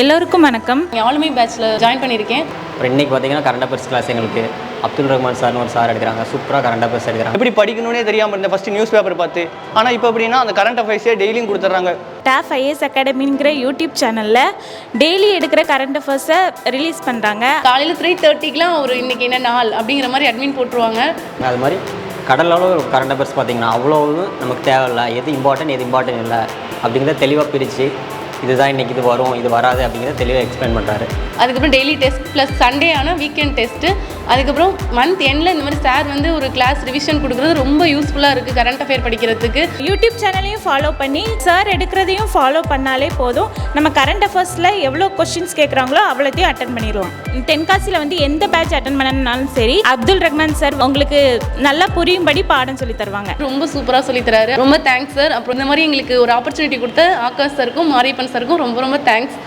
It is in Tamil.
எல்லோருக்கும் வணக்கம். ஆளுமை பேட்ச்ல ஜாயின் பண்ணியிருக்கேன். இன்னைக்கு பார்த்தீங்கன்னா கரண்ட் அஃபேர்ஸ் கிளாஸ் எங்களுக்கு அப்துல் ரஹ்மான் சார்னு ஒரு சார் எடுக்கிறாங்க. சூப்பராக கரண்ட் அஃபேர்ஸ் எடுக்கிறாங்க. எப்படி படிக்கணும்னே தெரியாமல் இருந்தேன் ஃபஸ்ட்டு நியூஸ் பேப்பர் பார்த்து. ஆனால் இப்போ எப்படின்னா அந்த கரண்ட் அஃபேர்ஸே டெய்லியும் கொடுத்துட்றாங்க. டாப் ஐஏஎஸ் அகாடமிங்கிற யூடியூப் சேனலில் டெய்லி எடுக்கிற கரண்ட் அஃபேர்ஸை ரிலீஸ் பண்ணுறாங்க. காலையில் 3:30க்குலாம் ஒரு இன்னைக்கு என்ன நாள் அப்படிங்கிற மாதிரி அட்மின் போட்டுருவாங்க. அது மாதிரி கடலோட ஒரு கரண்ட் அஃபேர்ஸ் பார்த்தீங்கன்னா அவ்வளோ நமக்கு தேவையில்லை, எது இம்பார்ட்டன்ட் இல்லை அப்படிங்கிறத தெளிவாக பிரித்து இதுதான் இன்றைக்கி இது வரும் இது வராது அப்படிங்கிறத தெளிவாக எக்ஸ்பிளைன் பண்ணுறாரு. அதுக்கப்புறம் டெய்லி டெஸ்ட் ப்ளஸ் சண்டே ஆனால் வீக்கெண்ட் டெஸ்ட்டு. அதுக்கப்புறம் மந்த் எண்டில் இந்த மாதிரி சார் வந்து ஒரு கிளாஸ் ரிவிஷன் கொடுக்குறது ரொம்ப யூஸ்ஃபுல்லாக இருக்குது கரண்ட் அஃபேர் படிக்கிறதுக்கு. யூடியூப் சேனலையும் ஃபாலோ பண்ணி சார் எடுக்கிறதையும் ஃபாலோ பண்ணாலே போதும். நம்ம கரண்ட் அஃபேர்ஸில் எவ்வளோ கொஸ்டின்ஸ் கேட்குறாங்களோ அவ்வளோத்தையும் அட்டன் பண்ணிடுவோம். தென்காசியில் வந்து எந்த பேட்ச் அட்டன் பண்ணனாலும் சரி அப்துல் ரஹ்மான் சார் உங்களுக்கு நல்லா புரியும்படி பாடம் சொல்லி தருவாங்க. ரொம்ப சூப்பராக சொல்லி தராரு. ரொம்ப தேங்க்ஸ் சார். அப்புறம் இந்த மாதிரி எங்களுக்கு ஒரு ஆப்பர்ச்சுனிட்டி கொடுத்த ஆகாஷ் சாருக்கும் மாரியப்பன் சாருக்கும் ரொம்ப ரொம்ப தேங்க்ஸ்.